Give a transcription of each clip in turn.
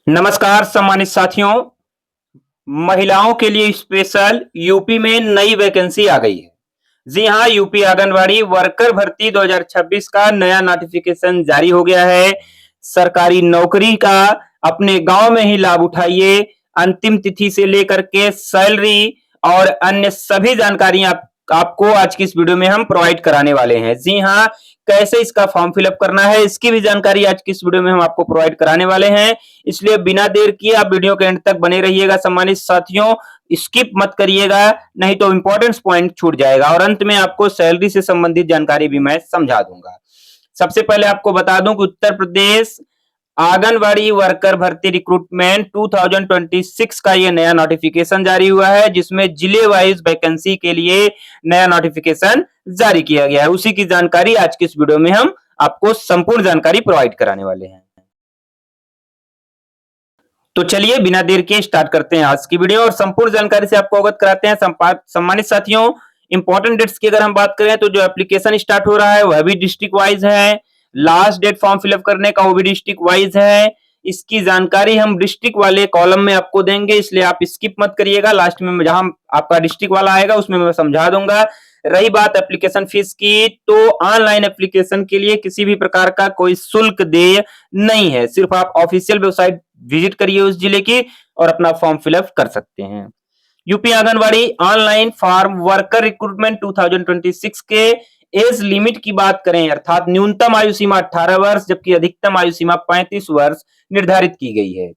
नमस्कार सम्मानित साथियों। महिलाओं के लिए स्पेशल यूपी में नई वैकेंसी आ गई है। जी हां, यूपी आंगनवाड़ी वर्कर भर्ती 2026 का नया नोटिफिकेशन जारी हो गया है। सरकारी नौकरी का अपने गांव में ही लाभ उठाइए। अंतिम तिथि से लेकर के सैलरी और अन्य सभी जानकारियां आपको आज की इस वीडियो में हम प्रोवाइड कराने वाले हैं। जी हां, कैसे इसका फॉर्म फिलअप करना है इसकी भी जानकारी आज की इस वीडियो में हम आपको प्रोवाइड कराने वाले हैं। इसलिए बिना देर किए आप वीडियो के एंड तक बने रहिएगा सम्मानित साथियों। स्किप मत करिएगा, नहीं तो इंपॉर्टेंट पॉइंट छूट जाएगा और अंत में आपको सैलरी से संबंधित जानकारी भी मैं समझा दूंगा। सबसे पहले आपको बता दूं कि उत्तर प्रदेश आंगनवाड़ी वर्कर भर्ती रिक्रूटमेंट 2026 का ये नया नोटिफिकेशन जारी हुआ है, जिसमें जिले वाइज वैकेंसी के लिए नया नोटिफिकेशन जारी किया गया है। उसी की जानकारी आज की इस वीडियो में हम आपको संपूर्ण जानकारी प्रोवाइड कराने वाले हैं। तो चलिए बिना देर के स्टार्ट करते हैं आज की वीडियो और संपूर्ण जानकारी से आपको अवगत कराते हैं। सम्मानित साथियों, इंपॉर्टेंट डेट्स की अगर हम बात करें तो जो एप्लीकेशन स्टार्ट हो रहा है वह भी डिस्ट्रिक्ट वाइज है। लास्ट डेट फॉर्म फिलअप करने का वो भी डिस्ट्रिक्ट वाइज है। इसकी जानकारी हम डिस्ट्रिक्ट वाले कॉलम में आपको देंगे, इसलिए आप स्किप मत करिएगा। लास्ट में जहां आपका डिस्ट्रिक्ट वाला आएगा उसमें मैं समझा दूंगा। रही बात एप्लीकेशन फीस की, तो ऑनलाइन एप्लीकेशन के लिए किसी भी प्रकार का कोई शुल्क देय नहीं है। सिर्फ आप ऑफिशियल वेबसाइट विजिट करिए उस जिले की और अपना फॉर्म फिलअप कर सकते हैं। UP anganwadi online form worker recruitment 2026 के एज लिमिट की बात करें, अर्थात न्यूनतम आयु सीमा 18 वर्ष जबकि अधिकतम आयु सीमा 35 वर्ष निर्धारित की गई है।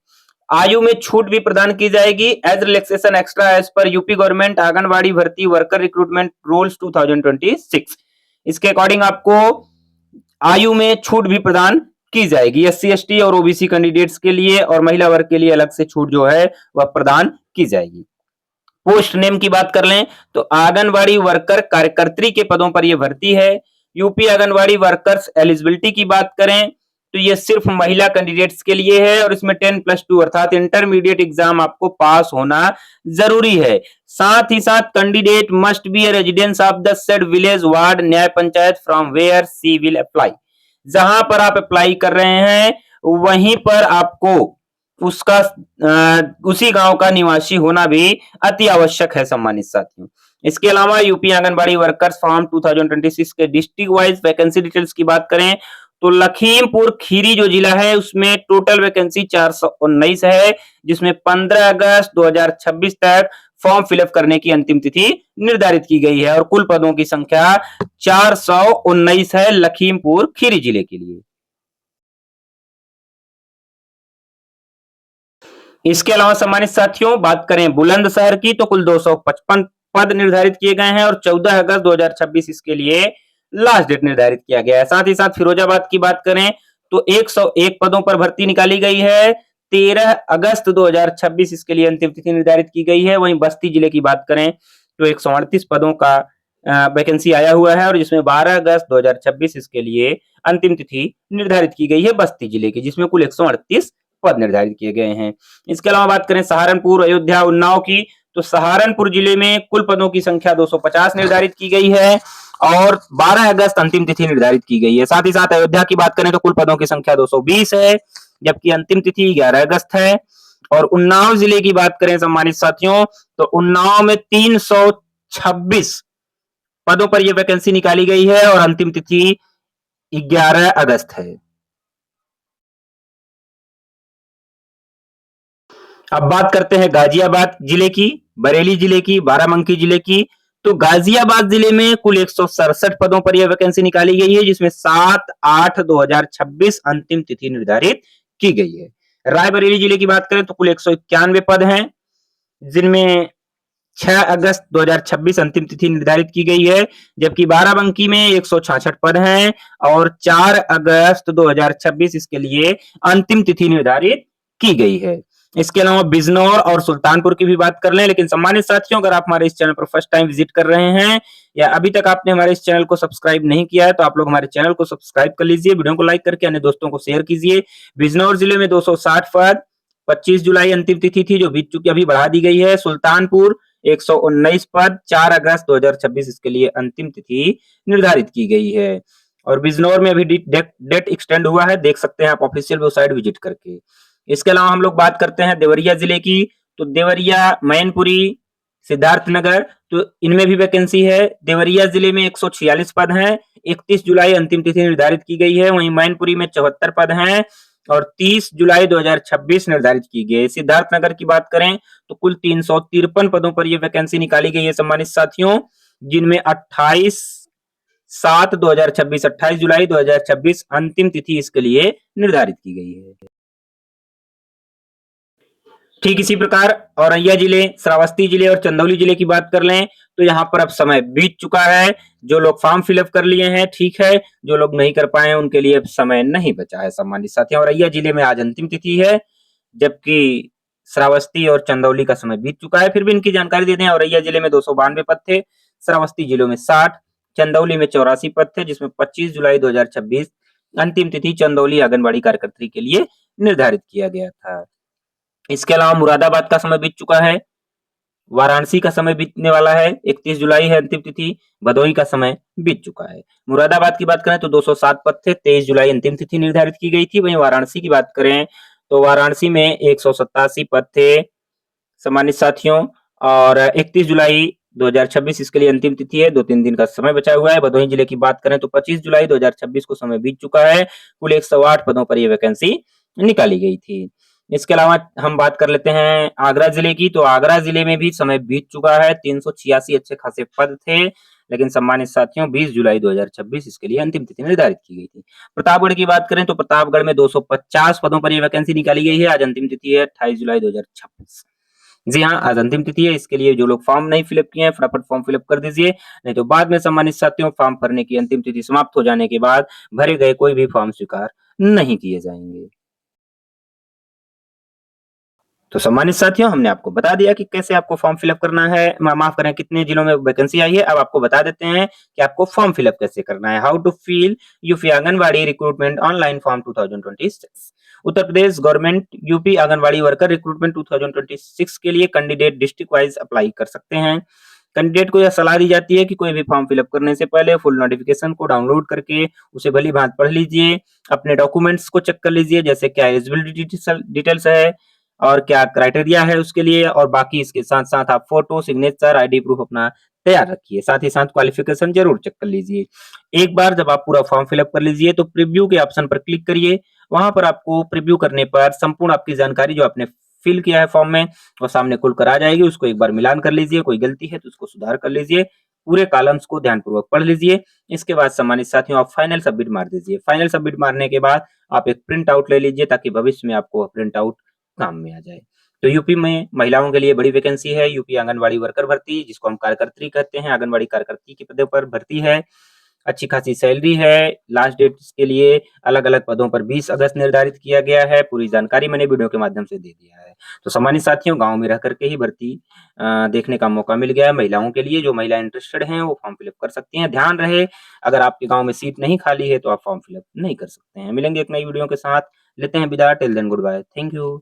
आयु में छूट भी प्रदान की जाएगी एज रिलैक्सेशन एक्स्ट्रा एज पर यूपी गवर्नमेंट आंगनवाड़ी भर्ती वर्कर रिक्रूटमेंट रूल्स 2026। इसके अकॉर्डिंग आपको आयु में छूट भी प्रदान की जाएगी। एससी एसटी और ओबीसी कैंडिडेट्स के लिए और महिला वर्ग के लिए अलग से छूट जो है वह प्रदान की जाएगी। पोस्ट नेम की बात कर लें तो आंगनवाड़ी वर्कर कार्यकर्त्री के पदों पर यह भर्ती है। यूपी आंगनवाड़ी वर्कर्स एलिजिबिलिटी की बात करें तो ये सिर्फ महिला कैंडिडेट्स के लिए है और इसमें 10+2 अर्थात इंटरमीडिएट एग्जाम आपको पास होना जरूरी है। साथ ही साथ candidate must be a residence of the said village ward न्याय panchayat from where she will apply. जहां पर आप अप्लाई कर रहे हैं वहीं पर आपको उसका उसी गांव का निवासी होना भी अति आवश्यक है सम्मानित साथियों। इसके अलावा यूपी आंगनबाड़ी वर्कर्स फॉर्म 2026 के डिस्ट्रिक्ट वाइज वैकेंसी डिटेल्स की बात करें तो लखीमपुर खीरी जो जिला है उसमें टोटल वैकेंसी 419 है, जिसमें 15 अगस्त 2026 तक फॉर्म फिलअप करने की अंतिम तिथि निर्धारित की गई है और कुल पदों की संख्या 419 है लखीमपुर खीरी जिले के लिए। इसके अलावा सम्मानित साथियों बात करें बुलंदशहर की तो कुल 255 पद निर्धारित किए गए हैं और 14 अगस्त 2026 इसके लिए लास्ट डेट निर्धारित किया गया है। साथ ही साथ फिरोजाबाद की बात करें तो 101 पदों पर भर्ती निकाली गई है। 13 अगस्त 2026 इसके लिए अंतिम तिथि निर्धारित की गई है। वहीं बस्ती जिले की बात करें तो 138 पदों का वैकेंसी आया हुआ है और जिसमें 12 अगस्त 2026 इसके लिए अंतिम तिथि निर्धारित की गई है बस्ती जिले की, जिसमें कुल 138 पद निर्धारित किए गए हैं। इसके अलावा बात करें सहारनपुर, अयोध्या, उन्नाव की तो सहारनपुर जिले में कुल पदों की संख्या 250 निर्धारित की गई है और 12 अगस्त अंतिम तिथि निर्धारित की गई है। साथ ही साथ अयोध्या की बात करें तो कुल पदों की संख्या 220 है जबकि अंतिम तिथि 11 अगस्त है। और उन्नाव जिले की बात करें सम्मानित साथियों तो उन्नाव में 326 पदों पर यह वैकेंसी निकाली गई है और अंतिम तिथि 11 अगस्त है। अब बात करते हैं गाजियाबाद जिले की, बरेली जिले की, बाराबंकी जिले की। तो गाजियाबाद जिले में कुल 167 पदों पर यह वैकेंसी निकाली गई है, जिसमें 7/8/2026 अंतिम तिथि निर्धारित की गई है। रायबरेली जिले की बात करें तो कुल 191 पद हैं, जिनमें 6 अगस्त 2026 अंतिम तिथि निर्धारित की गई है, जबकि बाराबंकी में 166 पद हैं और 4 अगस्त 2026 इसके लिए अंतिम तिथि निर्धारित की गई है। इसके अलावा बिजनौर और सुल्तानपुर की भी बात कर लें। लेकिन सम्मानित साथियों, अगर आप हमारे इस चैनल पर फर्स्ट टाइम विजिट कर रहे हैं या अभी तक आपने हमारे इस चैनल को सब्सक्राइब नहीं किया है तो आप लोग हमारे चैनल को सब्सक्राइब कर लीजिए, वीडियो को लाइक करके अन्य दोस्तों को शेयर कीजिए। बिजनौर जिले में 260 पद, 25 जुलाई अंतिम तिथि थी जो बीत चुकी, अभी बढ़ा दी गई है। सुल्तानपुर 119 पद, 4 अगस्त 2026 इसके लिए अंतिम तिथि निर्धारित की गई है। और बिजनौर में अभी डेट एक्सटेंड हुआ है, देख सकते हैं आप ऑफिशियल वेबसाइट विजिट करके। इसके अलावा हम लोग बात करते हैं देवरिया जिले की, तो देवरिया, मैनपुरी, सिद्धार्थनगर, तो इनमें भी वैकेंसी है। देवरिया जिले में 146 पद हैं, 31 जुलाई अंतिम तिथि निर्धारित की गई है। वहीं मैनपुरी में 74 पद हैं और 30 जुलाई 2026 निर्धारित की गई है। सिद्धार्थनगर की बात करें तो कुल 353 पदों पर यह वैकेंसी निकाली गई है सम्मानित साथियों, जिनमें 28 जुलाई 2026 अंतिम तिथि इसके लिए निर्धारित की गई है। ठीक इसी प्रकार औरैया जिले, श्रावस्ती जिले और चंदौली जिले की बात कर लें तो यहाँ पर अब समय बीत चुका है। जो लोग फॉर्म फिलअप कर लिए हैं ठीक है, जो लोग नहीं कर पाए हैं उनके लिए अब समय नहीं बचा है सम्मानित साथियों। औरैया जिले में आज अंतिम तिथि है, जबकि श्रावस्ती और चंदौली का समय बीत चुका है। फिर भी इनकी जानकारी देते हैं। औरैया जिले में 292 पद थे, श्रावस्ती जिलों में 60, चंदौली में 84 पद थे, जिसमें 25 जुलाई 2026 अंतिम तिथि चंदौली आंगनबाड़ी कार्यकर्त्री के लिए निर्धारित किया गया था। इसके अलावा मुरादाबाद का समय बीत चुका है, वाराणसी का समय बीतने वाला है, 31 जुलाई है अंतिम तिथि, भदोही का समय बीत चुका है। मुरादाबाद की बात करें तो 207 पद थे, 23 जुलाई अंतिम तिथि निर्धारित की गई थी। वहीं वाराणसी की बात करें तो वाराणसी में 187 पद थे सम्मानित साथियों, और 31 जुलाई 2026 इसके लिए अंतिम तिथि है, 2-3 दिन का समय बचा हुआ है। भदोही जिले की बात करें तो 25 जुलाई 2026 को समय बीत चुका है, कुल 108 पदों पर यह वैकेंसी निकाली गई थी। इसके अलावा हम बात कर लेते हैं आगरा जिले की, तो आगरा जिले में भी समय बीत चुका है, 386 अच्छे खासे पद थे, लेकिन सम्मानित साथियों 20 जुलाई 2026 इसके लिए अंतिम तिथि निर्धारित की गई थी। प्रतापगढ़ की बात करें तो प्रतापगढ़ में 250 पदों पर यह वैकेंसी निकाली गई है, आज अंतिम तिथि है 28 जुलाई 2026। जी हाँ, आज अंतिम तिथि है। इसके लिए जो लोग फॉर्म नहीं फिलअप किए हैं फटाफट फॉर्म फिलअप कर दीजिए, नहीं तो बाद में सम्मानित साथियों फॉर्म भरने की अंतिम तिथि समाप्त हो जाने के बाद भरे गए कोई भी फॉर्म स्वीकार नहीं किए जाएंगे। तो सम्मानित साथियों, हमने आपको बता दिया कि कैसे आपको फॉर्म फिलअप करना है, माफ करें कितने जिलों में वैकेंसी आई है। अब आपको बता देते हैं कि आपको फॉर्म फिलअप कैसे करना है। How to fill UP Anganwadi recruitment online form 2026। Uttar Pradesh government UP Anganwadi worker recruitment 2026 के लिए कैंडिडेट डिस्ट्रिक्ट वाइज अप्लाई कर सकते हैं। कैंडिडेट को यह सलाह दी जाती है कि कोई भी फॉर्म फिलअप करने से पहले फुल नोटिफिकेशन को डाउनलोड करके उसे भली भांति पढ़ लीजिए, अपने डॉक्यूमेंट्स को चेक कर लीजिए, जैसे क्या एलिजिबिलिटी डिटेल्स है और क्या क्राइटेरिया है उसके लिए, और बाकी इसके साथ साथ आप फोटो, सिग्नेचर, आईडी प्रूफ अपना तैयार रखिए। साथ ही साथ क्वालिफिकेशन जरूर चेक कर लीजिए। एक बार जब आप पूरा फॉर्म फिलअप कर लीजिए तो प्रीव्यू के ऑप्शन पर क्लिक करिए। वहां पर आपको प्रीव्यू करने पर संपूर्ण आपकी जानकारी जो आपने फिल किया है फॉर्म में वो सामने खुलकर आ जाएगी। उसको एक बार मिलान कर लीजिए, कोई गलती है तो उसको सुधार कर लीजिए, पूरे कॉलम्स को ध्यानपूर्वक पढ़ लीजिए। इसके बाद सम्मानित साथियों आप फाइनल सबमिट मार दीजिए। फाइनल सबमिट मारने के बाद आप एक प्रिंट आउट ले लीजिए ताकि भविष्य में आपको प्रिंट आउट काम में आ जाए। तो यूपी में महिलाओं के लिए बड़ी वैकेंसी है, यूपी आंगनबाड़ी वर्कर भर्ती, जिसको हम कार्यकर्त्री कहते हैं, आंगनबाड़ी कार्यकर्त्री के पदों पर भर्ती है। अच्छी खासी सैलरी है। लास्ट डेट के लिए अलग-अलग पदों पर 20 अगस्त निर्धारित किया गया है। पूरी जानकारी मैंने वीडियो के माध्यम से दे दिया है। तो सम्मानित साथियों, गाँव में रह कर के ही भर्ती देखने का मौका मिल गया है महिलाओं के लिए। जो महिला इंटरेस्टेड हैं वो फॉर्म फिलअप कर सकती हैं। ध्यान रहे, अगर आपके गाँव में सीट नहीं खाली है तो आप फॉर्म फिलअप नहीं कर सकते हैं। मिलेंगे एक नई वीडियो के साथ, लेते हैं विदा। Till then goodbye. Thank you.